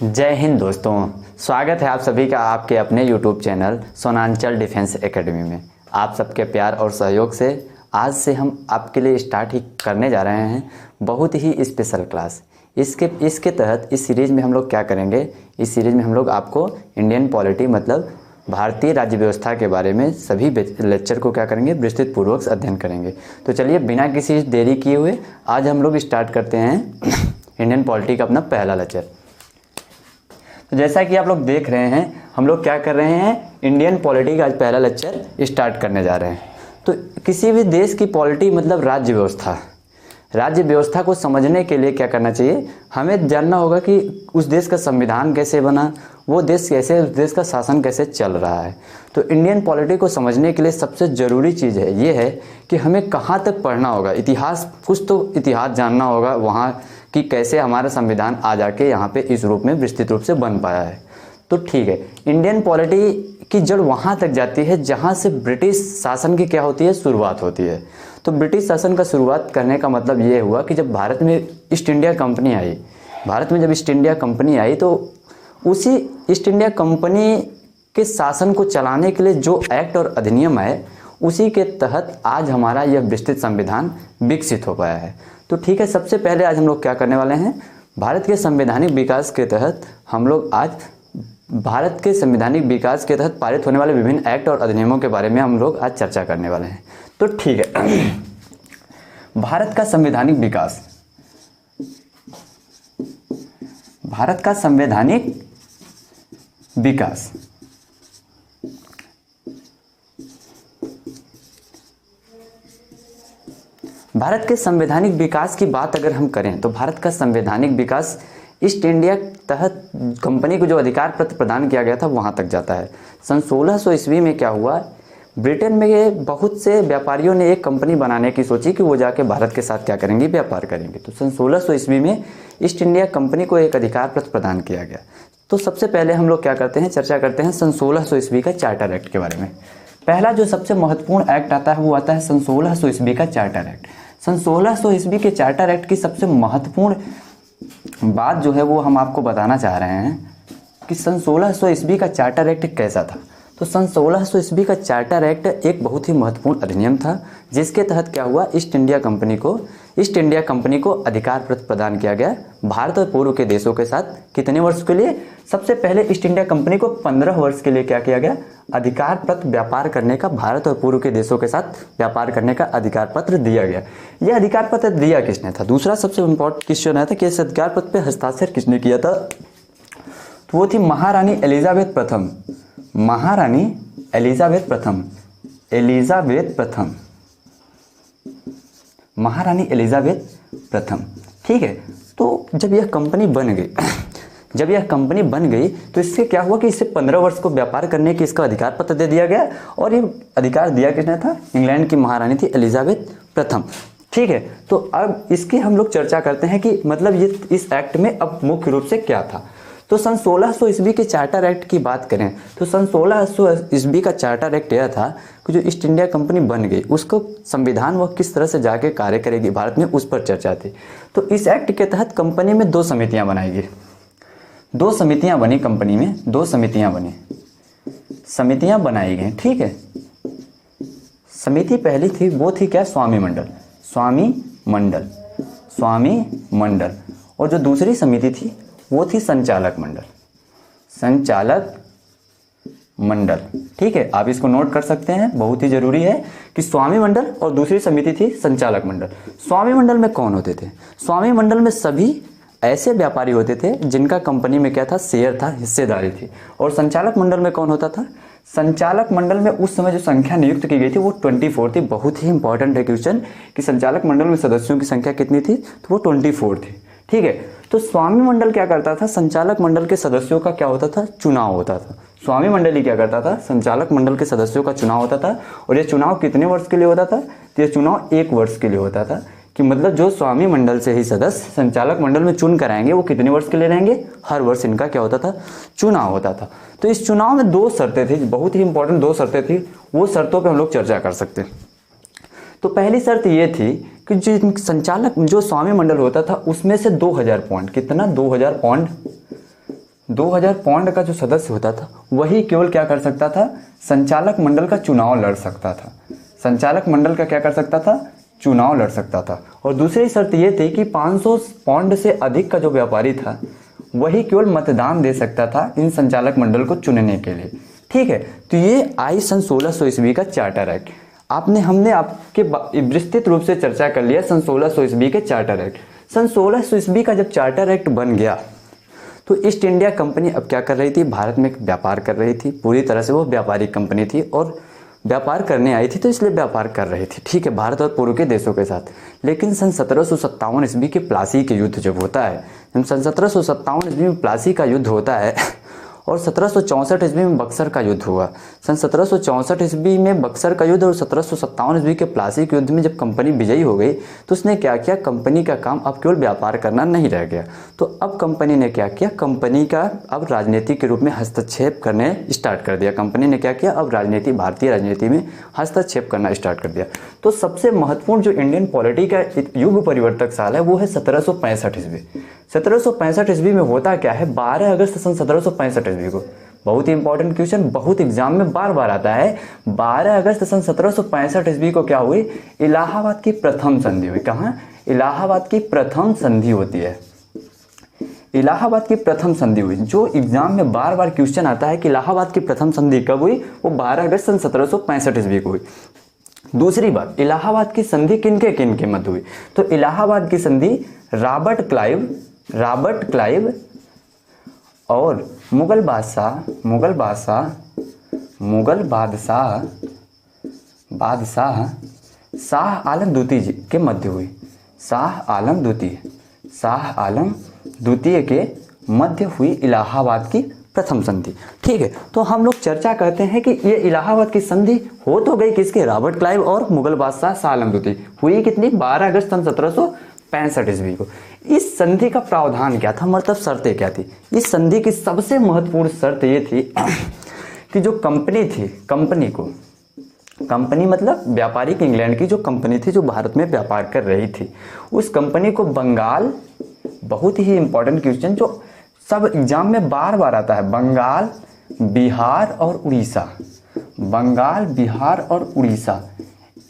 जय हिंद दोस्तों, स्वागत है आप सभी का आपके अपने YouTube channel Sonanchal defence academy में। आप सबके प्यार और सहयोग से आज से हम आपके लिए स्टार्ट ही करने जा रहे हैं बहुत ही स्पेशल क्लास। इसके तहत इस सीरीज़ में हम लोग क्या करेंगे, इस सीरीज़ में हम लोग आपको इंडियन पॉलिटी मतलब भारतीय राज्य व्यवस्था के बारे में सभी लेक्चर को क्या करेंगे, विस्तृत पूर्वक अध्ययन करेंगे। तो चलिए बिना किसी देरी किए हुए आज हम लोग स्टार्ट करते हैं इंडियन पॉलिटी का अपना पहला लेक्चर। तो जैसा कि आप लोग देख रहे हैं, हम लोग क्या कर रहे हैं, इंडियन पॉलिटी का आज पहला लेक्चर स्टार्ट करने जा रहे हैं। तो किसी भी देश की पॉलिटी मतलब राज्य व्यवस्था को समझने के लिए क्या करना चाहिए, हमें जानना होगा कि उस देश का संविधान कैसे बना, वो देश कैसे, उस देश का शासन कैसे चल रहा है। तो इंडियन पॉलिटी को समझने के लिए सबसे ज़रूरी चीज़ है ये है कि हमें कहाँ तक पढ़ना होगा, इतिहास, कुछ तो इतिहास जानना होगा वहाँ कि कैसे हमारा संविधान आ जाके यहाँ पे इस रूप में विस्तृत रूप से बन पाया है। तो ठीक है, इंडियन पॉलिटी की जड़ वहाँ तक जाती है जहाँ से ब्रिटिश शासन की क्या होती है, शुरुआत होती है। तो ब्रिटिश शासन का शुरुआत करने का मतलब ये हुआ कि जब भारत में ईस्ट इंडिया कंपनी आई, जब ईस्ट इंडिया कंपनी आई तो उसी ईस्ट इंडिया कंपनी के शासन को चलाने के लिए जो एक्ट और अधिनियम है, उसी के तहत आज हमारा यह विस्तृत संविधान विकसित हो पाया है। तो ठीक है, सबसे पहले आज हम लोग क्या करने वाले हैं, भारत के संवैधानिक विकास के तहत हम लोग आज भारत के संवैधानिक विकास के तहत पारित होने वाले विभिन्न एक्ट और अधिनियमों के बारे में हम लोग आज चर्चा करने वाले हैं। तो ठीक है, भारत का संवैधानिक विकास, भारत का संवैधानिक विकास, भारत के संवैधानिक विकास की बात अगर हम करें तो भारत का संवैधानिक विकास ईस्ट इंडिया तहत कंपनी को जो अधिकार पत्र प्रदान किया गया था वहां तक जाता है। सन 1600 ईस्वी में क्या हुआ, ब्रिटेन में बहुत से व्यापारियों ने एक कंपनी बनाने की सोची कि वो जाके भारत के साथ क्या करेंगे, व्यापार करेंगे। तो सन 1600 ईस्वी में ईस्ट इंडिया कंपनी को एक अधिकार पत्र प्रदान किया गया। तो सबसे पहले हम लोग क्या करते हैं, चर्चा करते हैं सन 1600 ईस्वी का चार्टर एक्ट के बारे में। पहला जो सबसे महत्वपूर्ण एक्ट आता है वो आता है सन 1600 ईस्वी का चार्टर एक्ट। सन 1600 ईस्वी के चार्टर एक्ट की सबसे महत्वपूर्ण बात जो है वो हम आपको बताना चाह रहे हैं कि सन 1600 ईस्वी का चार्टर एक्ट कैसा था। तो सन 1600 ईस्वी का चार्टर एक्ट एक बहुत ही महत्वपूर्ण अधिनियम था, जिसके तहत क्या हुआ, ईस्ट इंडिया कंपनी को अधिकार पत्र प्रदान किया गया भारत और पूर्व के देशों के साथ। कितने वर्ष के लिए, सबसे पहले ईस्ट इंडिया कंपनी को 15 वर्ष के लिए क्या किया गया, अधिकार पत्र व्यापार करने का, भारत और पूर्व के देशों के साथ व्यापार करने का अधिकार पत्र दिया गया। यह अधिकार पत्र दिया किसने था, दूसरा सबसे इंपॉर्टेंट क्वेश्चन है था कि इस अधिकार पत्र पे हस्ताक्षर किसने किया था। तो वो थी महारानी एलिजाबेथ प्रथम, महारानी एलिजाबेथ प्रथम, महारानी एलिजाबेथ प्रथम। ठीक है, तो जब यह कंपनी बन गई तो इससे क्या हुआ कि इससे 15 वर्ष को व्यापार करने की इसका अधिकार पत्र दे दिया गया। और ये अधिकार दिया किसने था, इंग्लैंड की महारानी थी एलिजाबेथ प्रथम। ठीक है, तो अब इसकी हम लोग चर्चा करते हैं कि मतलब ये इस एक्ट में अब मुख्य रूप से क्या था। तो सन 1600 ईस्वी के चार्टर एक्ट की बात करें तो सन 1600 ईस्वी का चार्टर एक्ट यह था कि जो ईस्ट इंडिया कंपनी बन गई उसको संविधान वह किस तरह से जाके कार्य करेगी भारत में, उस पर चर्चा थी। तो इस एक्ट के तहत कंपनी में 2 समितियां बनाई गई, 2 समितियां बनी कंपनी में, 2 समितियां बनाई गई। ठीक है, समिति पहली थी वो थी क्या, स्वामी मंडल। और जो दूसरी समिति थी वो थी संचालक मंडल। ठीक है, आप इसको नोट कर सकते हैं, बहुत ही जरूरी है कि स्वामी मंडल और दूसरी समिति थी संचालक मंडल। स्वामी मंडल में कौन होते थे, स्वामी मंडल में सभी ऐसे व्यापारी होते थे जिनका कंपनी में क्या था, शेयर था, हिस्सेदारी थी। और संचालक मंडल में कौन होता था, संचालक मंडल में उस समय जो संख्या नियुक्त की गई थी वो 24 थी। बहुत ही इंपॉर्टेंट है क्वेश्चन कि संचालक मंडल में सदस्यों की संख्या कितनी थी, तो वो 24 थी। ठीक है, तो स्वामी मंडल क्या करता था, संचालक मंडल के सदस्यों का क्या होता था, चुनाव होता था। स्वामी मंडल ही क्या करता था, संचालक मंडल के सदस्यों का चुनाव होता था। और ये चुनाव कितने वर्ष के लिए होता था, तो ये चुनाव 1 वर्ष के लिए होता था। कि मतलब जो स्वामी मंडल से ही सदस्य संचालक मंडल में चुन कर आएंगे वो कितने वर्ष के लिए रहेंगे, हर वर्ष इनका क्या होता था, चुनाव होता था। तो इस चुनाव में 2 शर्तें थी, बहुत ही इंपॉर्टेंट 2 शर्तें थी, वो शर्तों पे हम लोग चर्चा कर सकते हैं। तो पहली शर्त ये थी कि जो स्वामी मंडल होता था उसमें से 2000 पौंड, कितना, 2000 पौंड 2000 पाउंड का जो सदस्य होता था वही केवल क्या कर सकता था, संचालक मंडल का चुनाव लड़ सकता था। संचालक मंडल का क्या कर सकता था, चुनाव लड़ सकता था। और दूसरी शर्त ये थी कि 500 पाउंड से अधिक का जो व्यापारी था वही केवल मतदान दे सकता था इन संचालक मंडल को चुनने के लिए। ठीक है, तो ये आई सन 1600 ईस्वी का चार्टर एक्ट। हमने आपके विस्तृत रूप से चर्चा कर लिया सन 1600 ईस्वी के चार्टर एक्ट। सन 1600 ईस्वी का जब चार्टर एक्ट बन गया तो ईस्ट इंडिया कंपनी अब क्या कर रही थी, भारत में व्यापार कर रही थी। पूरी तरह से वो व्यापारिक कंपनी थी और व्यापार करने आई थी, तो इसलिए व्यापार कर रही थी। ठीक है, भारत और पूर्व के देशों के साथ। लेकिन सन 1757 ईस्वी के प्लासी के युद्ध जब होता है, सन 1757 ईस्वी में प्लासी का युद्ध होता है और 1764 ईस्वी में बक्सर का युद्ध हुआ। सन 1764 ईस्वी में बक्सर का युद्ध और 1757 ईस्वी के प्लासी के युद्ध में जब कंपनी विजयी हो गई तो उसने क्या किया, कंपनी का काम अब केवल व्यापार करना नहीं रह गया। तो अब कंपनी ने क्या किया, कंपनी का अब राजनीति के रूप में हस्तक्षेप करने स्टार्ट कर दिया। कंपनी ने क्या किया, अब राजनीति, भारतीय राजनीति में हस्तक्षेप करना स्टार्ट कर दिया। तो सबसे महत्वपूर्ण जो इंडियन पॉलिटी का युग परिवर्तक साल है वो है 1765 ईस्वी। 1765 ईस्वी में होता क्या है, 12 अगस्त सन 1765 ईस्वी को, बहुत ही इंपॉर्टेंट क्वेश्चन, बहुत एग्जाम में बार बार आता है। 12 अगस्त सन 1765 ईस्वी को क्या हुई, इलाहाबाद की प्रथम संधि हुई। कहाँ, इलाहाबाद की प्रथम संधि होती है। इलाहाबाद की प्रथम संधि हुई, जो एग्जाम में बार बार क्वेश्चन आता है कि इलाहाबाद की प्रथम संधि कब हुई, वो 12 अगस्त सन 1765 ईस्वी को हुई। दूसरी बात, इलाहाबाद की संधि किनके किनके मध्य हुई, तो इलाहाबाद की संधि रॉबर्ट क्लाइव और मुगल बादशाह शाह आलम द्वितीय जी के मध्य हुई। शाह आलम द्वितीय के मध्य हुई इलाहाबाद की प्रथम संधि। ठीक है, तो हम लोग चर्चा करते हैं कि ये इलाहाबाद की संधि हो तो गई किसके, रॉबर्ट क्लाइव और मुगल बादशाह शाह आलम द्वितीय। हुई कितनी, 12 अगस्त सन 1765 ईस्वी को। इस संधि का प्रावधान क्या था, मतलब शर्तें क्या थी। इस संधि की सबसे महत्वपूर्ण शर्त ये थी कि जो कंपनी थी, कंपनी मतलब व्यापारिक इंग्लैंड की जो कंपनी थी जो भारत में व्यापार कर रही थी, उस कंपनी को बंगाल, बहुत ही इंपॉर्टेंट क्वेश्चन जो सब एग्जाम में बार बार आता है, बंगाल, बिहार और उड़ीसा,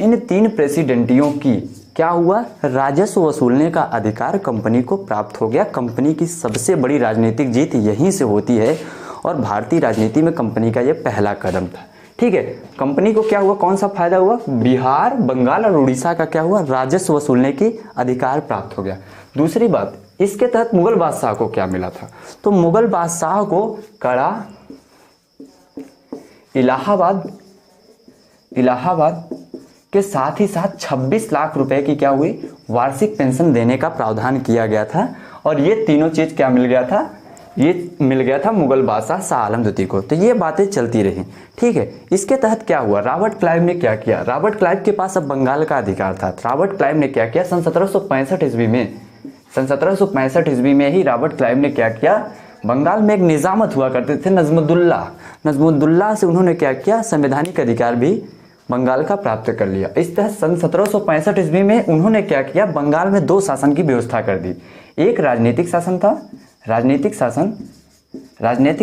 इन 3 प्रेसिडेंटियों की क्या हुआ, राजस्व वसूलने का अधिकार कंपनी को प्राप्त हो गया। कंपनी की सबसे बड़ी राजनीतिक जीत यहीं से होती है और भारतीय राजनीति में कंपनी का यह पहला कदम था। ठीक है, कंपनी को क्या हुआ, कौन सा फायदा हुआ, बिहार, बंगाल और उड़ीसा का क्या हुआ, राजस्व वसूलने की अधिकार प्राप्त हो गया। दूसरी बात, इसके तहत मुगल बादशाह को क्या मिला था, तो मुगल बादशाह को कड़ा इलाहाबाद के साथ ही साथ 26 लाख रुपए की क्या हुई, वार्षिक पेंशन देने का प्रावधान किया गया था। और ये तीनों चीज क्या मिल गया था, ये मिल गया था मुगल बादशाह शाह आलम द्वितीय को। तो ये बातें चलती रही। ठीक है, इसके तहत क्या हुआ, रॉबर्ट क्लाइव ने क्या किया, रॉबर्ट क्लाइव के पास अब बंगाल का अधिकार था। रॉबर्ट क्लाइव ने क्या किया, सन 1765 ईस्वी में ही रॉबर्ट क्लाइव ने क्या किया, बंगाल में एक निजामत हुआ करते थे नजमुद्दुल्ला से उन्होंने क्या किया, संवैधानिक अधिकार भी बंगाल का प्राप्त कर लिया। इस तरह सन 1765 ईस्वी में उन्होंने क्या किया, बंगाल में 2 शासन की व्यवस्था कर दी। एक राजनीतिक शासन था, राजनीतिक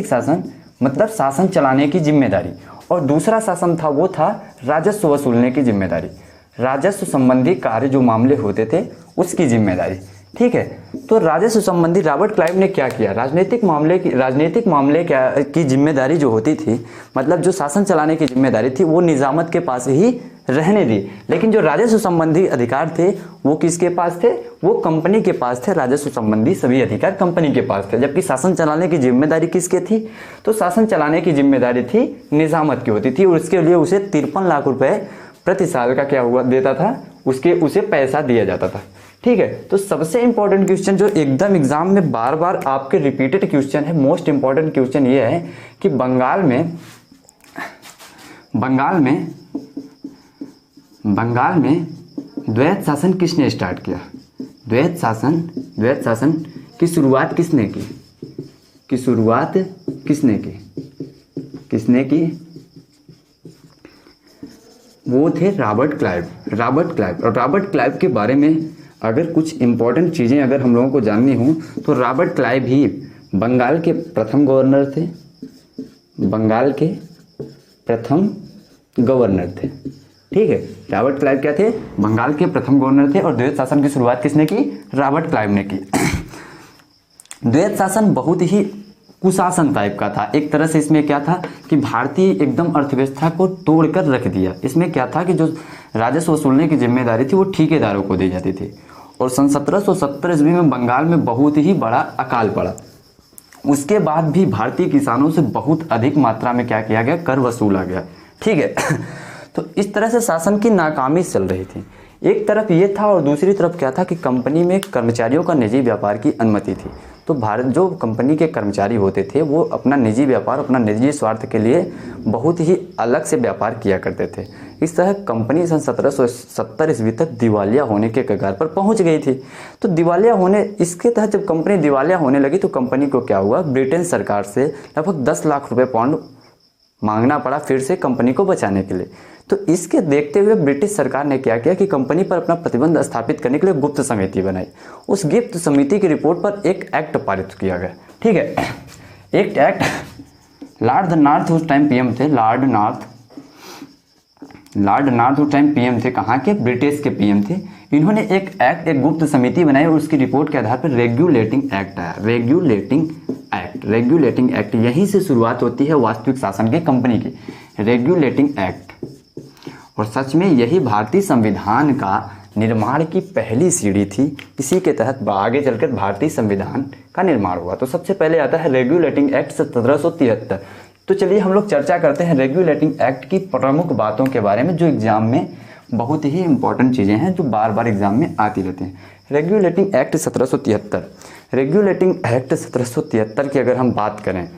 शासन मतलब शासन चलाने की जिम्मेदारी, और दूसरा शासन था वो था राजस्व वसूलने की जिम्मेदारी, राजस्व संबंधी कार्य जो मामले होते थे उसकी जिम्मेदारी। ठीक है, तो राजस्व संबंधी रॉबर्ट क्लाइव ने क्या किया, राजनीतिक मामले की जिम्मेदारी जो होती थी, मतलब जो शासन चलाने की जिम्मेदारी थी वो निजामत के पास ही रहने दी। लेकिन जो राजस्व संबंधी अधिकार थे वो किसके पास थे, वो कंपनी के पास थे। राजस्व संबंधी सभी अधिकार कंपनी के पास थे, जबकि शासन चलाने की जिम्मेदारी किसके थी, तो शासन चलाने की जिम्मेदारी थी निजामत की होती थी। और उसके लिए उसे 53 लाख रुपए प्रति साल का क्या हुआ देता था, उसे पैसा दिया जाता था। ठीक है, तो सबसे इंपॉर्टेंट क्वेश्चन जो एकदम एग्जाम में बार बार आपके रिपीटेड क्वेश्चन है, मोस्ट इंपॉर्टेंट क्वेश्चन ये है कि बंगाल में द्वैत शासन किसने स्टार्ट किया, द्वैत शासन की शुरुआत किसने की, वो थे रॉबर्ट क्लाइव। और रॉबर्ट क्लाइव के बारे में अगर कुछ इंपॉर्टेंट चीज़ें अगर हम लोगों को जाननी हो तो रॉबर्ट क्लाइव ही बंगाल के प्रथम गवर्नर थे, बंगाल के प्रथम गवर्नर थे। ठीक है, रॉबर्ट क्लाइव क्या थे? बंगाल के प्रथम गवर्नर थे। और द्वैत शासन की शुरुआत किसने की? रॉबर्ट क्लाइव ने की। द्वैत शासन बहुत ही कुशासन टाइप का था। एक तरह से इसमें क्या था कि भारतीय एकदम अर्थव्यवस्था को तोड़कर रख दिया। इसमें क्या था कि जो राजस्व वसूलने की जिम्मेदारी थी वो ठेकेदारों को दी जाती थी। और सन 1770 ईस्वी में बंगाल में बहुत ही बड़ा अकाल पड़ा। उसके बाद भी भारतीय किसानों से बहुत अधिक मात्रा में क्या किया गया? कर वसूला गया। ठीक है। तो इस तरह से शासन की नाकामी चल रही थी। एक तरफ ये था और दूसरी तरफ क्या था कि कंपनी में कर्मचारियों का निजी व्यापार की अनुमति थी। तो भारत जो कंपनी के कर्मचारी होते थे वो अपना निजी व्यापार, अपना निजी स्वार्थ के लिए बहुत ही अलग से व्यापार किया करते थे। इस तरह कंपनी सन 1770 ईस्वी तक दिवालिया होने के कगार पर पहुंच गई थी। तो दिवालिया होने, इसके तहत जब कंपनी दिवालिया होने लगी तो कंपनी को क्या हुआ? ब्रिटेन सरकार से लगभग 10 लाख रुपए पाउंड मांगना पड़ा फिर से कंपनी को बचाने के लिए। तो इसके देखते हुए ब्रिटिश सरकार ने क्या किया कि कंपनी पर अपना प्रतिबंध स्थापित करने के लिए गुप्त समिति बनाई। उस गुप्त समिति की रिपोर्ट पर एक एक्ट पारित किया गया। ठीक है, एक एक्ट, लॉर्ड नॉर्थ उस टाइम पीएम थे। लॉर्ड नॉर्थ उस टाइम पीएम थे। कहाँ के? ब्रिटिश के पीएम थे। इन्होंने एक एक्ट, एक गुप्त समिति बनाई और उसकी रिपोर्ट के आधार पर रेगुलेटिंग एक्ट आया। रेगुलेटिंग एक्ट यहीं से शुरुआत होती है वास्तविक शासन के कंपनी की। रेगुलेटिंग एक्ट, और सच में यही भारतीय संविधान का निर्माण की पहली सीढ़ी थी। इसी के तहत आगे चलकर भारतीय संविधान का निर्माण हुआ। तो सबसे पहले आता है रेगुलेटिंग एक्ट 1773। तो चलिए हम लोग चर्चा करते हैं रेगुलेटिंग एक्ट की प्रमुख बातों के बारे में, जो एग्जाम में बहुत ही इंपॉर्टेंट चीज़ें हैं, जो बार बार एग्जाम में आती रहती हैं। रेगुलेटिंग एक्ट 1773, रेगुलेटिंग एक्ट 1773 की अगर हम बात करें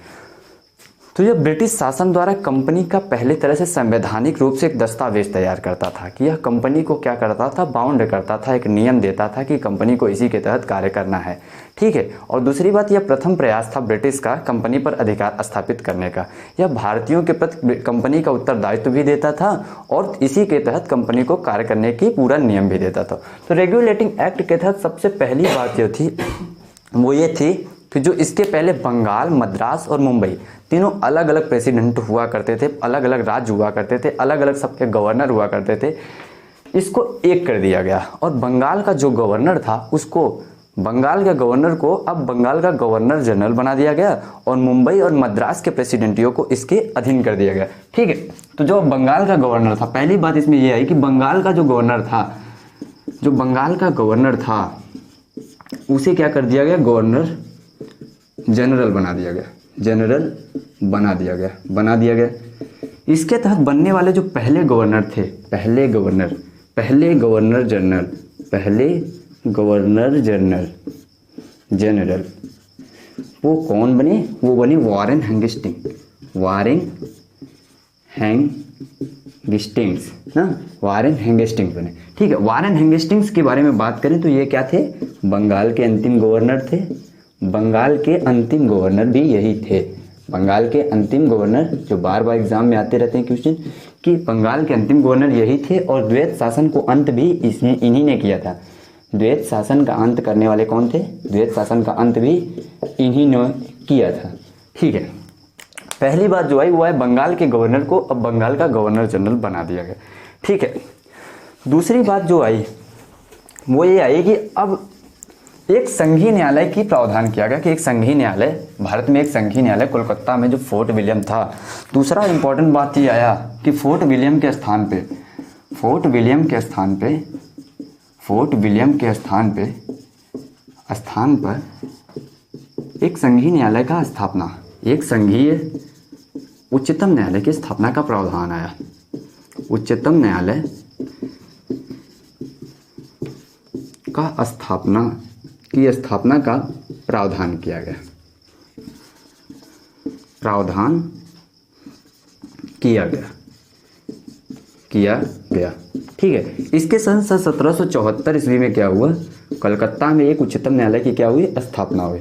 तो यह ब्रिटिश शासन द्वारा कंपनी का पहले तरह से संवैधानिक रूप से एक दस्तावेज तैयार करता था कि यह कंपनी को क्या करता था? बाउंड करता था, एक नियम देता था कि कंपनी को इसी के तहत कार्य करना है। ठीक है, और दूसरी बात, यह प्रथम प्रयास था ब्रिटिश का कंपनी पर अधिकार स्थापित करने का। यह भारतीयों के प्रति कंपनी का उत्तरदायित्व भी देता था और इसी के तहत कंपनी को कार्य करने की पूरा नियम भी देता था। तो रेगुलेटिंग एक्ट के तहत सबसे पहली बात जो थी वो ये थी कि जो इसके पहले बंगाल, मद्रास और मुंबई तीनों अलग अलग प्रेसिडेंट हुआ करते थे, अलग अलग राज्य हुआ करते थे, अलग अलग सबके गवर्नर हुआ करते थे, इसको एक कर दिया गया। और बंगाल का जो गवर्नर था उसको, बंगाल के गवर्नर को अब बंगाल का गवर्नर जनरल बना दिया गया और मुंबई और मद्रास के प्रेसिडेंटियों को इसके अधीन कर दिया गया। ठीक है, तो जो बंगाल का गवर्नर था, पहली बात इसमें यह आई कि बंगाल का जो गवर्नर था, जो बंगाल का गवर्नर था उसे क्या कर दिया गया? गवर्नर जनरल बना दिया गया। जनरल बना दिया गया। इसके तहत बनने वाले जो पहले गवर्नर थे, पहले गवर्नर जनरल, वो कौन बने? वो बने वारेन हेस्टिंग्स बने। ठीक है, वारेन हेस्टिंग्स के बारे में बात करें तो ये क्या थे? बंगाल के अंतिम गवर्नर थे। बंगाल के अंतिम गवर्नर भी यही थे। बंगाल के अंतिम गवर्नर, जो बार बार एग्जाम में आते रहते हैं क्वेश्चन, कि बंगाल के अंतिम गवर्नर यही थे। और द्वैत शासन को अंत भी इन्हीं ने किया था। द्वैत शासन का अंत करने वाले कौन थे? द्वैत शासन का अंत भी इन्हीं ने किया था। ठीक है, पहली बात जो आई वो है बंगाल के गवर्नर को अब बंगाल का गवर्नर जनरल बना दिया गया। ठीक है, दूसरी बात जो आई वो ये आई कि अब एक संघीय न्यायालय की प्रावधान किया गया कि एक संघीय न्यायालय, भारत में एक संघीय न्यायालय कोलकाता में जो फोर्ट विलियम था। दूसरा इंपॉर्टेंट बात ये आया कि फोर्ट विलियम के स्थान पर एक संघीय न्यायालय का स्थापना, एक संघीय उच्चतम न्यायालय की स्थापना का प्रावधान आया। उच्चतम न्यायालय का स्थापना का प्रावधान किया गया। ठीक है, इसके सन 1774 ईस्वी में क्या हुआ? कलकत्ता में एक उच्चतम न्यायालय की क्या हुई? स्थापना हुई।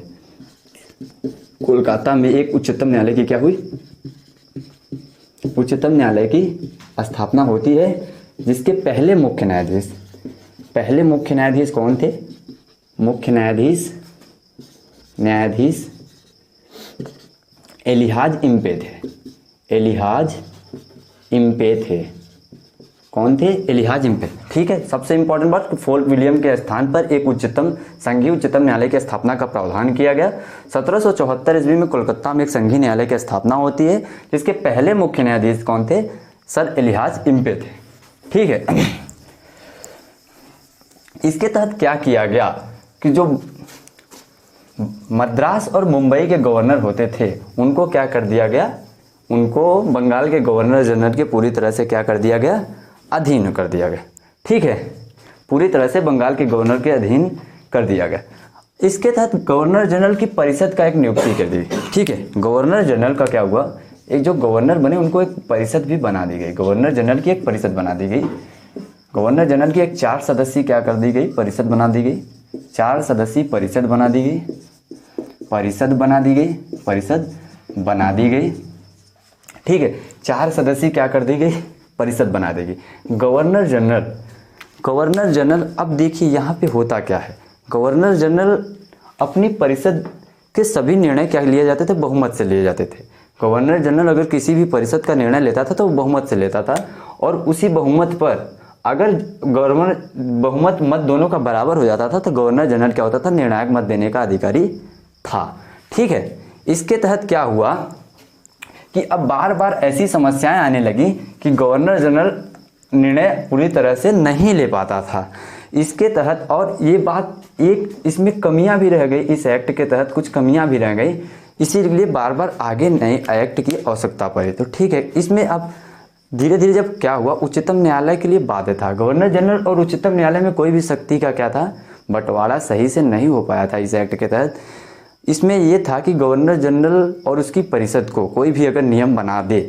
कोलकाता में एक उच्चतम न्यायालय की क्या हुई? उच्चतम न्यायालय की स्थापना होती है, जिसके पहले मुख्य न्यायाधीश कौन थे? मुख्य न्यायाधीश एलिहाज इम्पे थे। एलिहाज इम्पे थे। कौन थे? एलिहाज इम्पे। ठीक है, सबसे इंपॉर्टेंट बात, फोर्ट विलियम के स्थान पर एक संघीय उच्चतम न्यायालय की स्थापना का प्रावधान किया गया। 1774 ईस्वी में कोलकाता में एक संघीय न्यायालय की स्थापना होती है, जिसके पहले मुख्य न्यायाधीश कौन थे? सर एलिहाज इम्पे थे। ठीक है, इसके तहत क्या किया गया कि जो मद्रास और मुंबई के गवर्नर होते थे उनको क्या कर दिया गया? उनको बंगाल के गवर्नर जनरल के पूरी तरह से क्या कर दिया गया? अधीन कर दिया गया। ठीक है, पूरी तरह से बंगाल के गवर्नर के अधीन कर दिया गया। इसके तहत गवर्नर जनरल की परिषद का एक नियुक्ति कर दी। ठीक है, गवर्नर जनरल का क्या हुआ? एक जो गवर्नर बने उनको एक परिषद भी बना दी गई। गवर्नर जनरल की एक परिषद बना दी गई। गवर्नर जनरल की एक 4 सदस्यीय क्या कर दी गई? परिषद बना दी गई। 4 सदस्यीय परिषद बना दी गई। परिषद बना दी गई। परिषद बना दी गई। ठीक है, 4 सदस्यीय क्या कर दी गई? परिषद बना देगी। गवर्नर जनरल अब देखिए यहाँ पे होता क्या है, गवर्नर जनरल अपनी परिषद के सभी निर्णय क्या लिए जाते थे? बहुमत से लिए जाते थे। गवर्नर जनरल अगर किसी भी परिषद का निर्णय लेता था तो वो बहुमत से लेता था, और उसी बहुमत पर अगर बहुमत मत दोनों का बराबर हो जाता था तो गवर्नर जनरल क्या होता था? निर्णायक मत देने का अधिकारी था। ठीक है, इसके तहत क्या हुआ कि अब बार बार ऐसी समस्याएं आने लगी कि गवर्नर जनरल निर्णय पूरी तरह से नहीं ले पाता था। इसके तहत, और ये बात एक इसमें कमियां भी रह गई, इस एक्ट के तहत कुछ कमियां भी रह गई, इसीलिए बार बार आगे नए एक्ट की आवश्यकता पड़ी। तो ठीक है, इसमें अब धीरे धीरे जब क्या हुआ, उच्चतम न्यायालय के लिए बाध्य था। गवर्नर जनरल और उच्चतम न्यायालय में कोई भी शक्ति का क्या था? बंटवारा सही से नहीं हो पाया था इस एक्ट के तहत। इसमें यह था कि गवर्नर जनरल और उसकी परिषद को कोई भी अगर नियम बना दे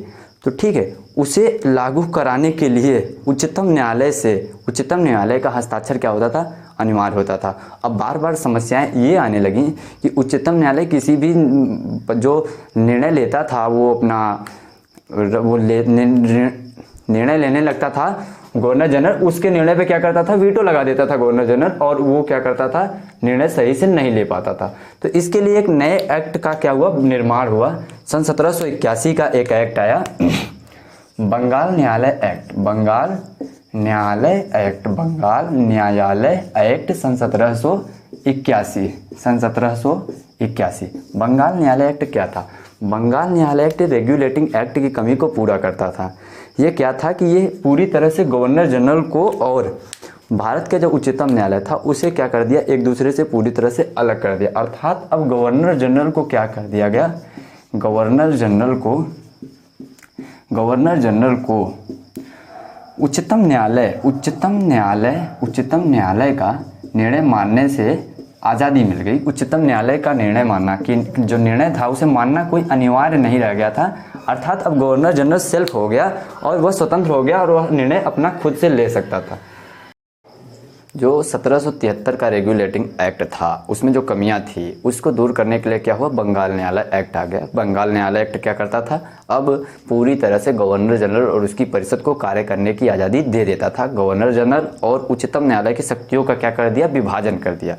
तो ठीक है, उसे लागू कराने के लिए उच्चतम न्यायालय का हस्ताक्षर क्या होता था? अनिवार्य होता था। अब बार बार समस्याएं ये आने लगी कि उच्चतम न्यायालय किसी भी जो निर्णय लेता था निर्णय लेने लगता था, गवर्नर जनरल उसके निर्णय पे क्या करता था? वीटो लगा देता था गवर्नर जनरल, और वो क्या करता था? निर्णय सही से नहीं ले पाता था। तो इसके लिए एक नए एक्ट का क्या हुआ? निर्माण हुआ। सन 1781 का एक एक्ट आया, बंगाल न्यायालय एक्ट। बंगाल न्यायालय एक्ट सन 1781। बंगाल न्यायालय एक्ट क्या था? बंगाल न्यायालय एक्ट रेगुलेटिंग एक्ट की कमी को पूरा करता था। ये क्या था कि ये पूरी तरह से गवर्नर जनरल को और भारत के जो उच्चतम न्यायालय था उसे क्या कर दिया? एक दूसरे से पूरी तरह से अलग कर दिया। अर्थात अब गवर्नर जनरल को क्या कर दिया गया? गवर्नर जनरल को उच्चतम न्यायालय का निर्णय मानने से आज़ादी मिल गई। उच्चतम न्यायालय का निर्णय मानना, कि जो निर्णय था उसे मानना कोई अनिवार्य नहीं रह गया था। अर्थात अब गवर्नर जनरल सेल्फ हो गया और वह स्वतंत्र हो गया और वह निर्णय अपना खुद से ले सकता था। जो 1773 का रेगुलेटिंग एक्ट था उसमें जो कमियां थी उसको दूर करने के लिए क्या हुआ? बंगाल न्यायालय एक्ट आ गया। बंगाल न्यायालय एक्ट क्या करता था? अब पूरी तरह से गवर्नर जनरल और उसकी परिषद को कार्य करने की आज़ादी दे देता था। गवर्नर जनरल और उच्चतम न्यायालय की शक्तियों का क्या कर दिया? विभाजन कर दिया।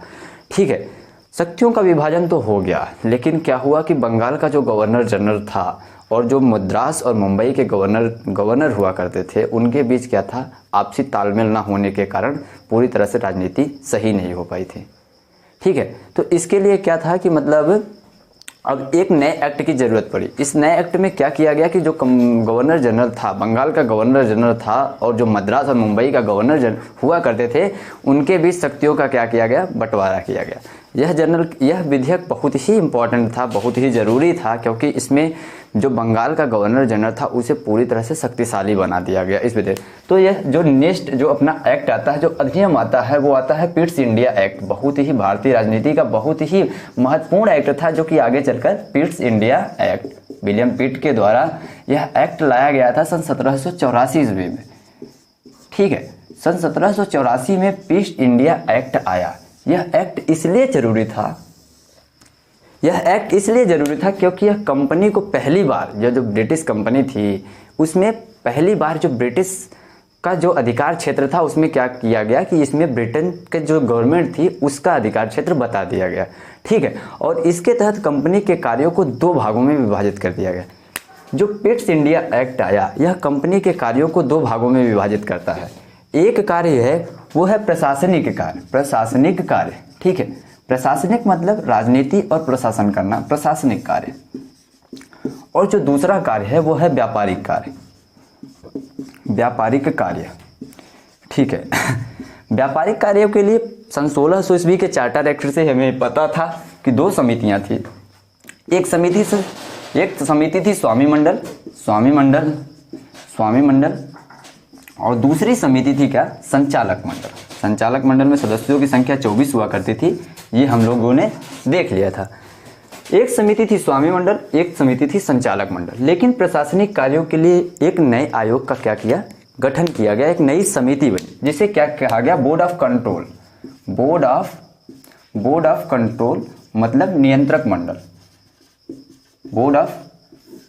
ठीक है, शक्तियों का विभाजन तो हो गया, लेकिन क्या हुआ कि बंगाल का जो गवर्नर जनरल था और जो मद्रास और मुंबई के गवर्नर हुआ करते थे उनके बीच क्या था? आपसी तालमेल ना होने के कारण पूरी तरह से राजनीति सही नहीं हो पाई थी। ठीक है, तो इसके लिए क्या था कि मतलब अब एक नए एक्ट की ज़रूरत पड़ी। इस नए एक्ट में क्या किया गया कि जो गवर्नर जनरल था, बंगाल का गवर्नर जनरल था, और जो मद्रास और मुंबई का गवर्नर जनरल हुआ करते थे उनके बीच शक्तियों का क्या किया गया? बंटवारा किया गया। यह विधेयक बहुत ही इम्पोर्टेंट था, बहुत ही ज़रूरी था, क्योंकि इसमें जो बंगाल का गवर्नर जनरल था उसे पूरी तरह से शक्तिशाली बना दिया गया इस विधेयक। तो यह जो नेक्स्ट जो अपना एक्ट आता है, जो अधिनियम आता है, वो आता है पिट्स इंडिया एक्ट। बहुत ही भारतीय राजनीति का बहुत ही महत्वपूर्ण एक्ट था, जो कि आगे चलकर पिट्स इंडिया एक्ट, विलियम पिट के द्वारा यह एक्ट लाया गया था सन 1784 ईस्वी में। ठीक है, सन 1784 में पिट्स इंडिया एक्ट आया। यह एक्ट इसलिए ज़रूरी था क्योंकि यह कंपनी को पहली बार, जो ब्रिटिश कंपनी थी उसमें पहली बार जो ब्रिटिश का जो अधिकार क्षेत्र था उसमें क्या किया गया कि इसमें ब्रिटेन के जो गवर्नमेंट थी उसका अधिकार क्षेत्र बता दिया गया, ठीक है। और इसके तहत कंपनी के कार्यों को 2 भागों में विभाजित कर दिया गया। जो पिट्स इंडिया एक्ट आया यह कंपनी के कार्यों को 2 भागों में विभाजित करता है। एक कार्य है वो है प्रशासनिक कार्य, प्रशासनिक कार्य, ठीक है। प्रशासनिक मतलब राजनीति और प्रशासन करना, प्रशासनिक कार्य। और जो दूसरा कार्य है वो है व्यापारिक कार्य, व्यापारिक कार्य, ठीक है। व्यापारिक कार्यों के लिए सन 1600 ईस्वी के चार्टर एक्ट से हमें पता था कि 2 समितियां थी। एक समिति थी स्वामी मंडल और दूसरी समिति थी क्या, संचालक मंडल। संचालक मंडल में सदस्यों की संख्या 24 हुआ करती थी, ये हम लोगों ने देख लिया था। एक समिति थी स्वामी मंडल, एक समिति थी संचालक मंडल। लेकिन प्रशासनिक कार्यों के लिए एक नए आयोग का क्या किया, गठन किया गया, एक नई समिति बनी जिसे क्या कहा गया, board of control. Board of control मतलब नियंत्रक मंडल, बोर्ड ऑफ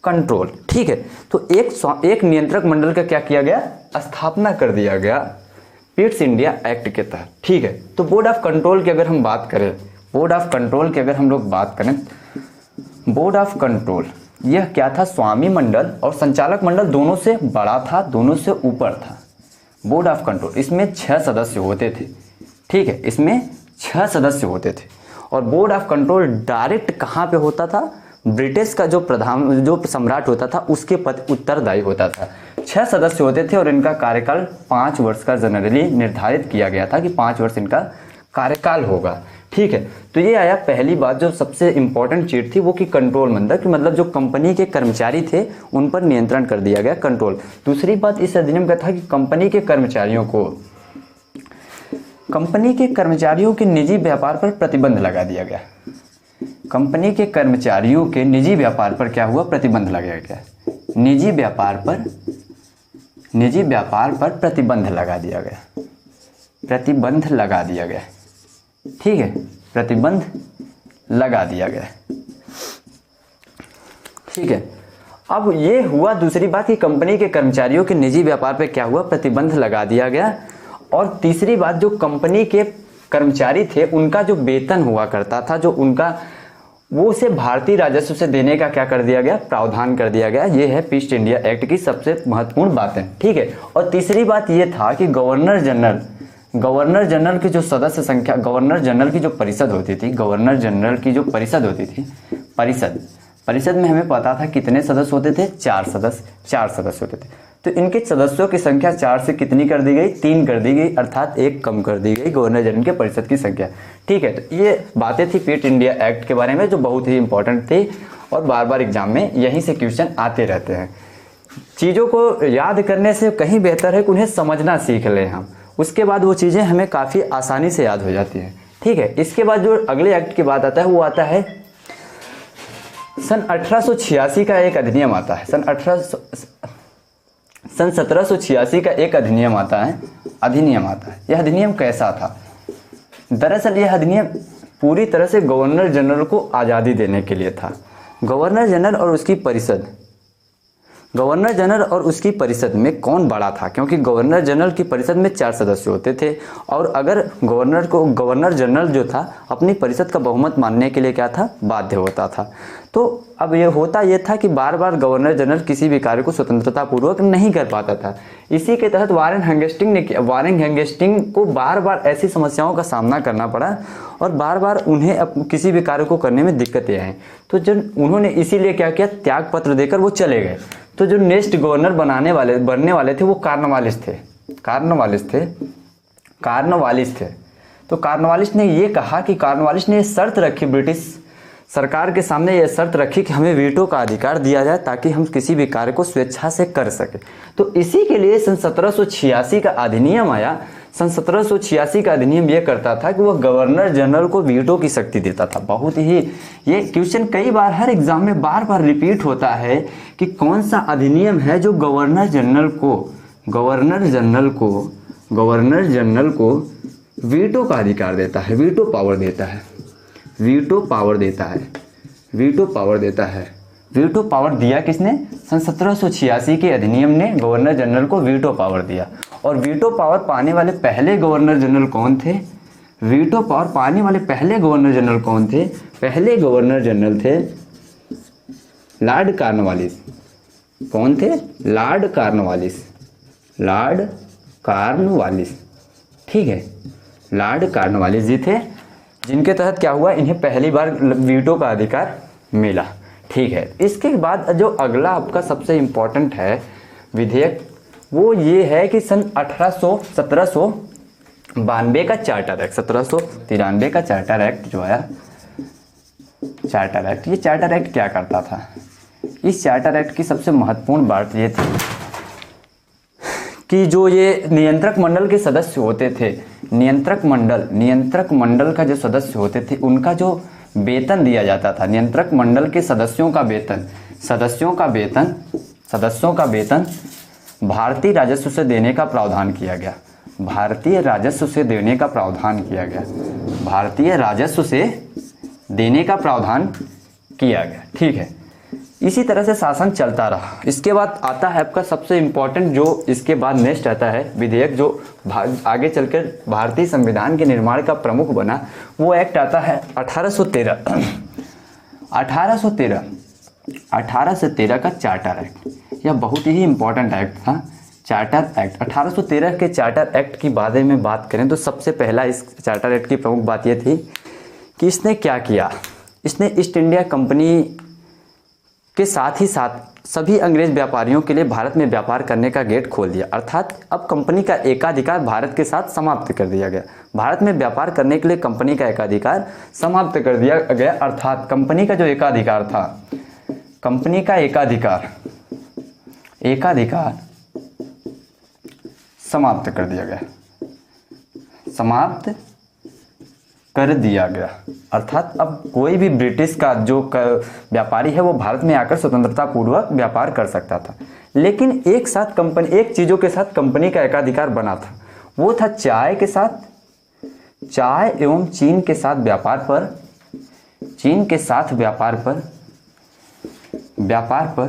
कंट्रोल, ठीक है। तो एक नियंत्रक मंडल का क्या किया गया, स्थापना कर दिया गया पिट्स इंडिया एक्ट के तहत, ठीक है। तो बोर्ड ऑफ कंट्रोल की अगर हम बात करें, बोर्ड ऑफ कंट्रोल की अगर हम लोग बात करें, बोर्ड ऑफ कंट्रोल यह क्या था, स्वामी मंडल और संचालक मंडल दोनों से बड़ा था, दोनों से ऊपर था। बोर्ड ऑफ कंट्रोल इसमें 6 सदस्य होते थे, ठीक है, इसमें 6 सदस्य होते थे। और बोर्ड ऑफ कंट्रोल डायरेक्ट कहाँ पे होता था, ब्रिटिश का जो सम्राट होता था उसके पद उत्तरदायी होता था। 6 सदस्य होते थे और इनका कार्यकाल 5 वर्ष का जनरली निर्धारित किया गया था कि 5 वर्ष इनका कार्यकाल होगा, ठीक है। तो ये आया पहली बात, जो सबसे इंपॉर्टेंट चीज थी वो कि कंट्रोल मतलब जो कंपनी के कर्मचारी थे उन पर नियंत्रण कर दिया गया, कंट्रोल। दूसरी बात इस अधिनियम का था कि कंपनी के कर्मचारियों के निजी व्यापार पर प्रतिबंध लगा दिया गया। कंपनी के कर्मचारियों के निजी व्यापार पर क्या हुआ, प्रतिबंध लगाया गया। निजी व्यापार पर प्रतिबंध लगा दिया गया, प्रतिबंध लगा दिया गया, ठीक है, प्रतिबंध लगा दिया गया, ठीक है। अब ये हुआ दूसरी बात कि कंपनी के कर्मचारियों के निजी व्यापार पे क्या हुआ, प्रतिबंध लगा दिया गया। और तीसरी बात, जो कंपनी के कर्मचारी थे उनका जो वेतन हुआ करता था, जो उनका वो उसे भारतीय राजस्व से देने का क्या कर दिया गया, प्रावधान कर दिया गया। ये है पिट्स इंडिया एक्ट की सबसे महत्वपूर्ण बातें, ठीक है। और तीसरी बात ये था कि गवर्नर जनरल की जो सदस्य संख्या, गवर्नर जनरल की जो परिषद होती थी, गवर्नर जनरल की जो परिषद होती थी, परिषद में हमें पता था कितने सदस्य होते थे, 4 सदस्य होते थे। तो इनके सदस्यों की संख्या 4 से कितनी कर दी गई, 3 कर दी गई, अर्थात 1 कम कर दी गई गवर्नर जनरल के परिषद की संख्या, ठीक है। तो ये बातें थी पिट्स इंडिया एक्ट के बारे में जो बहुत ही इंपॉर्टेंट थी और बार बार एग्जाम में यहीं से क्वेश्चन आते रहते हैं। चीज़ों को याद करने से कहीं बेहतर है कि उन्हें समझना सीख लें हम, उसके बाद वो चीज़ें हमें काफ़ी आसानी से याद हो जाती हैं, ठीक है। इसके बाद जो अगले एक्ट की बात आता है वो आता है सन 1886 का एक अधिनियम आता है। सन 1786 का एक अधिनियम आता है। यह अधिनियम कैसा था, दरअसल यह अधिनियम पूरी तरह से गवर्नर जनरल को आज़ादी देने के लिए था। गवर्नर जनरल और उसकी परिषद में कौन बड़ा था, क्योंकि गवर्नर जनरल की परिषद में 4 सदस्य होते थे और अगर गवर्नर जनरल जो था अपनी परिषद का बहुमत मानने के लिए क्या था, बाध्य होता था। तो अब ये होता ये था कि बार बार गवर्नर जनरल किसी भी कार्य को स्वतंत्रता पूर्वक नहीं कर पाता था। इसी के तहत वारेन हेस्टिंग को बार बार ऐसी समस्याओं का सामना करना पड़ा और बार बार उन्हें किसी भी कार्य को करने में दिक्कतें आई। तो जब उन्होंने इसीलिए क्या किया, त्याग पत्र देकर वो चले गए। तो जो नेक्स्ट गवर्नर बनने वाले थे वो कार्नवालिस थे। तो कार्नवालिस ने ये कहा कि कार्नवालिस ने शर्त रखी, ब्रिटिश सरकार के सामने ये शर्त रखी कि हमें वीटो का अधिकार दिया जाए ताकि हम किसी भी कार्य को स्वेच्छा से कर सके। तो इसी के लिए सन 1786 का अधिनियम आया। सन 1786 का अधिनियम ये करता था कि वह गवर्नर जनरल को वीटो की शक्ति देता था। बहुत ही ये क्वेश्चन कई बार हर एग्जाम में बार बार रिपीट होता है कि कौन सा अधिनियम है जो गवर्नर जनरल को वीटो का अधिकार देता है, वीटो पावर देता है। वीटो पावर दिया किसने, सन 1786 के अधिनियम ने गवर्नर जनरल को वीटो पावर दिया। और वीटो पावर पाने वाले पहले गवर्नर जनरल कौन थे? वीटो पावर पाने वाले पहले गवर्नर जनरल कौन थे? पहले गवर्नर जनरल थे लॉर्ड कॉर्नवालिस। कौन थे? Lord Cornwallis. लॉर्ड कॉर्नवालिस, ठीक है, लॉर्ड कॉर्नवालिस जी थे, जिनके तहत क्या हुआ, इन्हें पहली बार वीटो का अधिकार मिला। ठीक है, इसके बाद जो अगला आपका सबसे इम्पोर्टेंट है विधेयक, वो ये है कि सन 1792 का चार्टर एक्ट, 1793 का चार्टर एक्ट जो आया, चार्टर एक्ट, ये चार्टर एक्ट क्या करता था? इस चार्टर एक्ट की सबसे महत्वपूर्ण बात ये थी कि जो ये नियंत्रक मंडल के सदस्य होते थे, नियंत्रक मंडल का जो सदस्य होते थे, उनका जो वेतन दिया जाता था, नियंत्रक मंडल के सदस्यों का वेतन भारतीय राजस्व से देने का प्रावधान किया गया। भारतीय राजस्व से देने का प्रावधान किया गया। ठीक है, इसी तरह से शासन चलता रहा। इसके बाद आता है आपका सबसे इम्पोर्टेंट, जो इसके बाद नेक्स्ट आता है विधेयक, जो आगे चलकर भारतीय संविधान के निर्माण का प्रमुख बना, वो एक्ट आता है 1813 का चार्टर एक्ट। यह बहुत ही इम्पोर्टेंट एक्ट था, चार्टर एक्ट। 1813 के चार्टर एक्ट की बारे में बात करें तो सबसे पहला इस चार्टर एक्ट की प्रमुख बात यह थी कि इसने क्या किया, इसने ईस्ट इंडिया कंपनी के साथ ही साथ सभी अंग्रेज व्यापारियों के लिए भारत में व्यापार करने का गेट खोल दिया। अर्थात अब कंपनी का एकाधिकार भारत के साथ समाप्त कर दिया गया। भारत में व्यापार करने के लिए कंपनी का एकाधिकार समाप्त कर दिया गया। अर्थात कंपनी का जो एकाधिकार था, कंपनी का एकाधिकार समाप्त कर दिया गया। अर्थात अब कोई भी ब्रिटिश का जो व्यापारी है वो भारत में आकर स्वतंत्रता पूर्वक व्यापार कर सकता था। लेकिन एक चीज़ों के साथ कंपनी का एकाधिकार बना था, वो था चाय एवं चीन के साथ व्यापार पर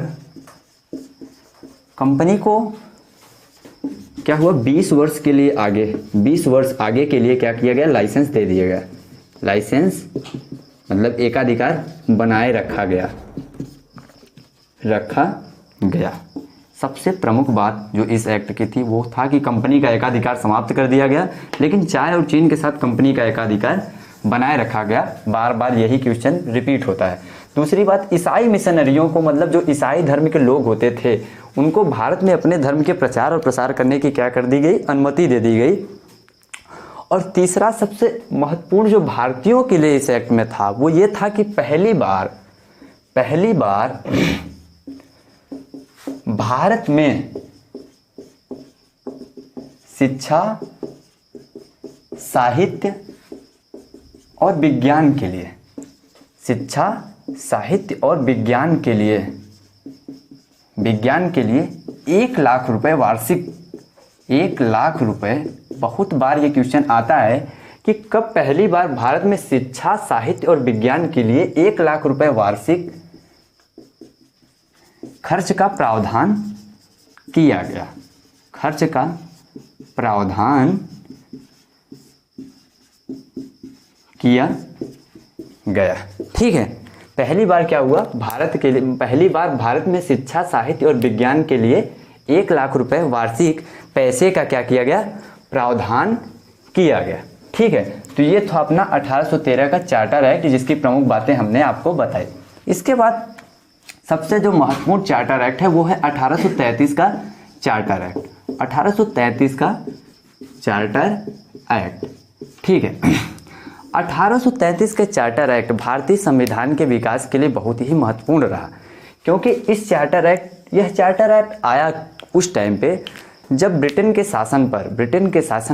कंपनी को क्या हुआ, 20 वर्ष आगे के लिए क्या किया गया, लाइसेंस दे दिया गया। लाइसेंस मतलब एकाधिकार बनाए रखा गया। सबसे प्रमुख बात जो इस एक्ट की थी वो था कि कंपनी का एकाधिकार समाप्त कर दिया गया, लेकिन चाय और चीन के साथ कंपनी का एकाधिकार बनाए रखा गया। बार बार यही क्वेश्चन रिपीट होता है। दूसरी बात, ईसाई मिशनरियों को, मतलब जो ईसाई धर्म के लोग होते थे, उनको भारत में अपने धर्म के प्रचार और प्रसार करने की क्या कर दी गई, अनुमति दे दी गई। और तीसरा सबसे महत्वपूर्ण जो भारतीयों के लिए इस एक्ट में था वो ये था कि पहली बार भारत में शिक्षा, साहित्य और विज्ञान के लिए 1 लाख रुपए वार्षिक, 1 लाख रुपए। बहुत बार ये क्वेश्चन आता है कि कब पहली बार भारत में शिक्षा, साहित्य और विज्ञान के लिए 1 लाख रुपए वार्षिक खर्च का प्रावधान किया गया। ठीक है, पहली बार क्या हुआ, पहली बार भारत में शिक्षा, साहित्य और विज्ञान के लिए 1 लाख रुपए वार्षिक पैसे का क्या किया गया, प्रावधान किया गया। ठीक है, तो ये था अपना 1813 का चार्टर एक्ट, जिसकी प्रमुख बातें हमने आपको बताई। इसके बाद सबसे जो महत्वपूर्ण चार्टर एक्ट है वो है 1833 का चार्टर एक्ट। 1833 का चार्टर एक्ट, ठीक है। 1833 के चार्टर एक्ट भारतीय संविधान के विकास के लिए बहुत ही महत्वपूर्ण रहा, क्योंकि यह चार्टर एक्ट आया उस टाइम पे जब ब्रिटेन के शासन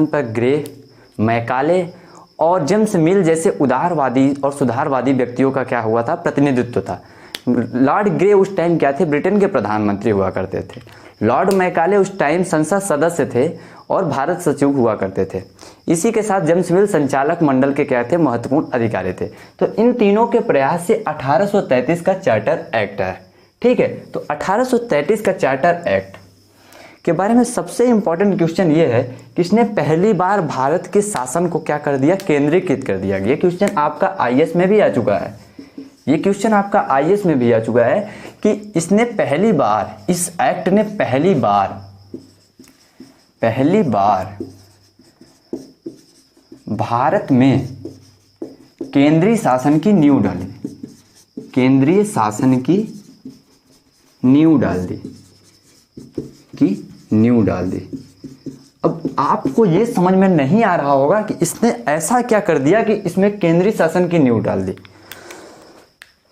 पर ग्रे, मैकाले और जेम्स मिल जैसे उदारवादी और सुधारवादी व्यक्तियों का क्या हुआ था, प्रतिनिधित्व था। लॉर्ड ग्रे उस टाइम क्या थे, ब्रिटेन के प्रधानमंत्री हुआ करते थे। लॉर्ड मैकाले उस टाइम संसद सदस्य थे और भारत सचिव हुआ करते थे। इसी के साथ जेम्स मिल संचालक मंडल के क्या थे, महत्वपूर्ण अधिकारी थे। तो इन तीनों के प्रयास से 1833 का चार्टर एक्ट है। ठीक है, तो 1833 का चार्टर एक्ट के बारे में सबसे इम्पोर्टेंट क्वेश्चन ये है कि इसने पहली बार भारत के शासन को क्या कर दिया, केंद्रीकृत कर दिया। ये क्वेश्चन आपका आईएएस में भी आ चुका है, ये क्वेश्चन आपका आईएएस में भी आ चुका है कि इसने पहली बार, इस एक्ट ने पहली बार भारत में केंद्रीय शासन की नींव डाली, केंद्रीय शासन की नींव डाल दी। अब आपको ये समझ में नहीं आ रहा होगा कि इसने ऐसा क्या कर दिया कि इसमें केंद्रीय शासन की नींव डाल दी।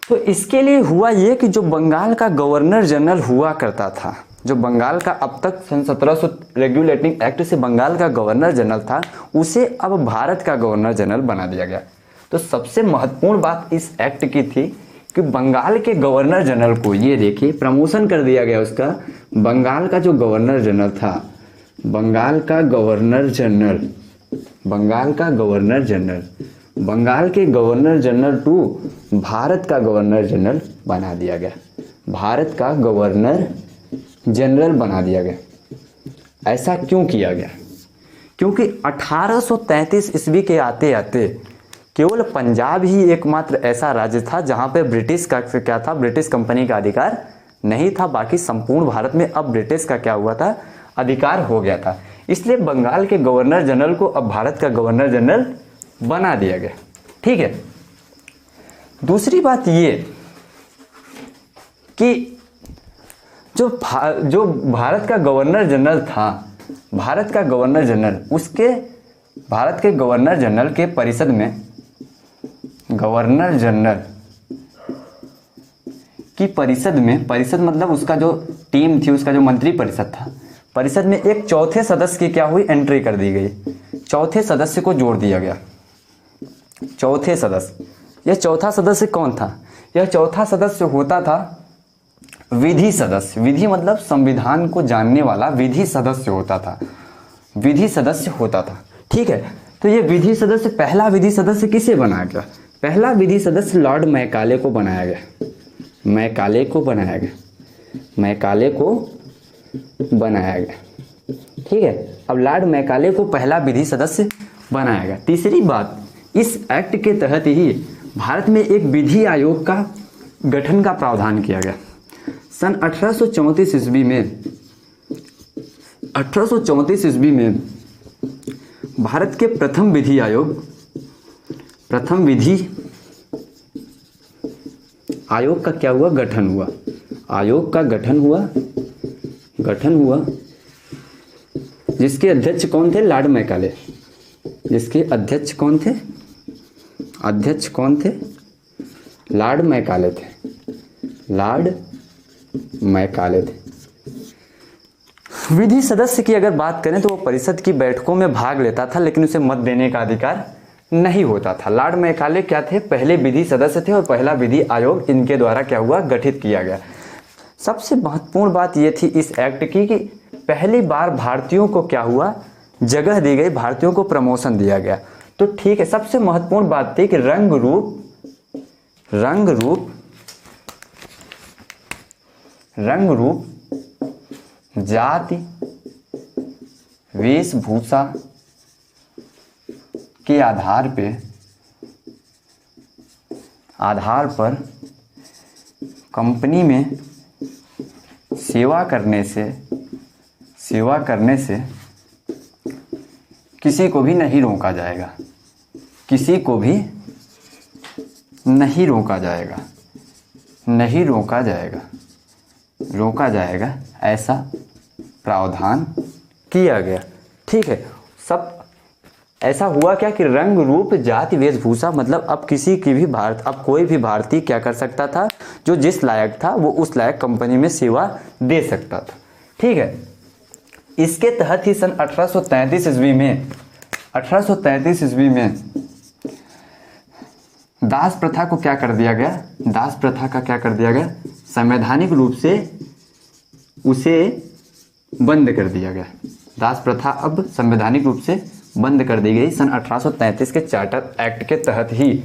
तो इसके लिए हुआ ये कि जो बंगाल का गवर्नर जनरल हुआ करता था, जो बंगाल का अब तक सन 1700 रेगुलेटिंग एक्ट से बंगाल का गवर्नर जनरल था, उसे अब भारत का गवर्नर जनरल बना दिया गया। तो सबसे महत्वपूर्ण बात इस एक्ट की थी कि बंगाल के गवर्नर जनरल को, ये देखिए, प्रमोशन कर दिया गया उसका। बंगाल का जो गवर्नर जनरल था, बंगाल के गवर्नर जनरल टू भारत का गवर्नर जनरल बना दिया गया, भारत का गवर्नर जनरल बना दिया गया। ऐसा क्यों किया गया? क्योंकि 1833 ईस्वी के आते आते केवल पंजाब ही एकमात्र ऐसा राज्य था जहां पे ब्रिटिश का क्या था, ब्रिटिश कंपनी का अधिकार नहीं था। बाकी संपूर्ण भारत में अब ब्रिटिश का क्या हुआ था, अधिकार हो गया था। इसलिए बंगाल के गवर्नर जनरल को अब भारत का गवर्नर जनरल बना दिया गया। ठीक है। दूसरी बात ये कि जो भारत का गवर्नर जनरल था, भारत का गवर्नर जनरल, उसके भारत के गवर्नर जनरल के परिषद में, गवर्नर जनरल की परिषद में, परिषद मतलब उसका जो टीम थी, उसका जो मंत्री परिषद था, परिषद में एक चौथे सदस्य की क्या हुई, एंट्री कर दी गई। चौथे सदस्य को जोड़ दिया गया। चौथे सदस्य, यह चौथा सदस्य कौन था? यह चौथा सदस्य होता था विधि सदस्य। विधि मतलब संविधान को जानने वाला विधि सदस्य होता था, विधि सदस्य होता था। ठीक है। तो ये विधि सदस्य, पहला विधि सदस्य किसे बनाया गया? पहला विधि सदस्य लॉर्ड मैकाले को बनाया गया, मैकाले को बनाया गया, मैकाले को बनाया गया। ठीक है। अब लॉर्ड मैकाले को पहला विधि सदस्य बनाया गया। तीसरी बात, इस एक्ट के तहत ही भारत में एक विधि आयोग का गठन का प्रावधान किया गया। सन 1834 ईस्वी में, 1834 ईस्वी में भारत के प्रथम विधि आयोग, प्रथम विधि आयोग का क्या हुआ, गठन हुआ। आयोग का गठन हुआ, जिसके अध्यक्ष कौन थे? Lord Macaulay. जिसके अध्यक्ष कौन थे? अध्यक्ष कौन थे? लॉर्ड मैकाले थे, लॉर्ड मैकाले थे। विधि सदस्य की अगर बात करें तो वो परिषद की बैठकों में भाग लेता था, लेकिन उसे मत देने का अधिकार नहीं होता था। लॉर्ड मैकाले क्या थे? पहले विधि सदस्य थे और पहला विधि आयोग इनके द्वारा क्या हुआ, गठित किया गया। सबसे महत्वपूर्ण बात यह थी इस एक्ट की कि पहली बार भारतीयों को क्या हुआ, जगह दी गई, भारतीयों को प्रमोशन दिया गया। तो ठीक है। सबसे महत्वपूर्ण बात थी कि रंग रूप, जाति, वेशभूषा के आधार पर कंपनी में सेवा करने से किसी को भी नहीं रोका जाएगा, किसी को भी नहीं रोका जाएगा, नहीं रोका जाएगा, ऐसा प्रावधान किया गया। ठीक है। सब ऐसा हुआ क्या कि रंग रूप जाति वेशभूषा मतलब अब किसी की भी अब कोई भी भारतीय क्या कर सकता था, जो जिस लायक था वो उस लायक कंपनी में सेवा दे सकता था। ठीक है। इसके तहत ही सन 1833 ईस्वी में दास प्रथा को क्या कर दिया गया, दास प्रथा का क्या कर दिया गया, संवैधानिक रूप से उसे बंद कर दिया गया। दास प्रथा अब संवैधानिक रूप से बंद कर दी गई सन 1833 के चार्टर एक्ट के तहत ही।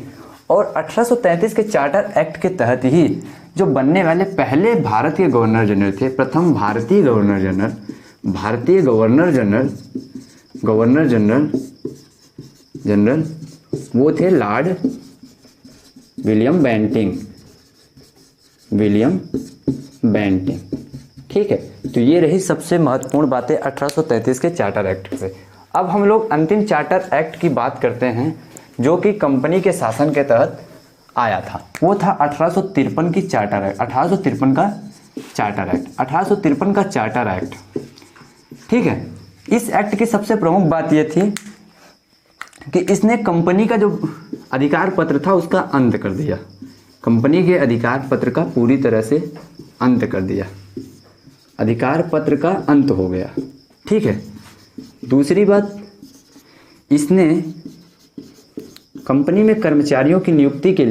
और 1833 के चार्टर एक्ट के तहत ही जो बनने वाले पहले भारत के गवर्नर जनरल थे, प्रथम भारतीय गवर्नर जनरल, भारतीय गवर्नर जनरल वो थे लॉर्ड विलियम बेंटिंग। ठीक है, तो ये रही सबसे महत्वपूर्ण बातें 1833 के चार्टर एक्ट से। अब हम लोग अंतिम चार्टर एक्ट की बात करते हैं जो कि कंपनी के शासन के तहत आया था। वो था 1853 की चार्टर एक्ट, 1853 का चार्टर एक्ट। ठीक है, इस एक्ट की सबसे प्रमुख बात ये थी कि इसने कंपनी का जो अधिकार पत्र था उसका अंत कर दिया। कंपनी के अधिकार पत्र का पूरी तरह से अंत कर दिया, अधिकार पत्र का अंत हो गया। ठीक है, दूसरी बात, इसने कंपनी में कर्मचारियों की नियुक्ति के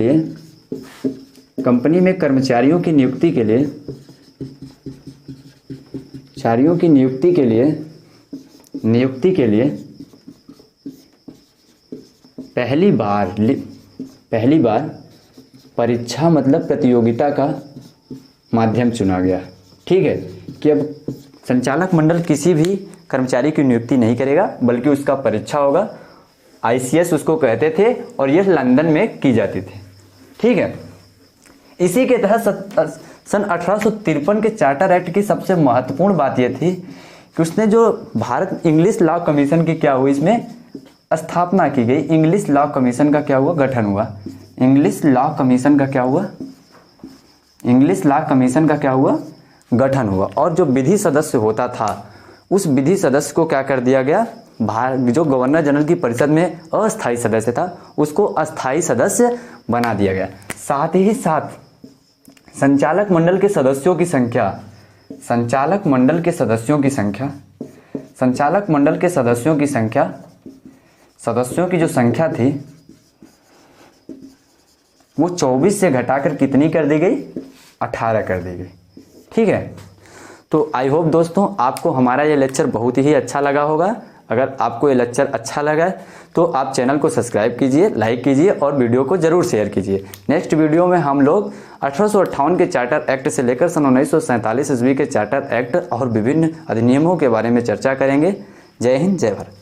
लिए पहली बार परीक्षा मतलब प्रतियोगिता का माध्यम चुना गया। ठीक है, कि अब संचालक मंडल किसी भी कर्मचारी की नियुक्ति नहीं करेगा बल्कि उसका परीक्षा होगा। ICS उसको कहते थे और यह लंदन में की जाती थी। ठीक है, इसी के तहत सन 1853 के चार्टर एक्ट की सबसे महत्वपूर्ण बात यह थी कि उसने जो भारत इंग्लिश लॉ कमीशन की क्या हुई, इसमें स्थापना की गई। इंग्लिश लॉ कमीशन का क्या हुआ, गठन हुआ। इंग्लिश लॉ कमीशन का क्या हुआ, गठन हुआ। और जो विधि सदस्य होता था उस विधि सदस्य को क्या कर दिया गया, जो गवर्नर जनरल की परिषद में अस्थायी सदस्य था उसको अस्थायी सदस्य बना दिया गया। साथ ही साथ संचालक मंडल के सदस्यों की संख्या सदस्यों की जो संख्या थी वो 24 से घटाकर कितनी कर दी गई, 18 कर दी गई। ठीक है, तो आई होप दोस्तों आपको हमारा ये लेक्चर बहुत ही अच्छा लगा होगा। अगर आपको ये लेक्चर अच्छा लगा है तो आप चैनल को सब्सक्राइब कीजिए, लाइक कीजिए और वीडियो को जरूर शेयर कीजिए। नेक्स्ट वीडियो में हम लोग 1858 के चार्टर एक्ट से लेकर सन 1947 ईस्वी के चार्टर एक्ट और विभिन्न अधिनियमों के बारे में चर्चा करेंगे। जय हिंद, जय भारत।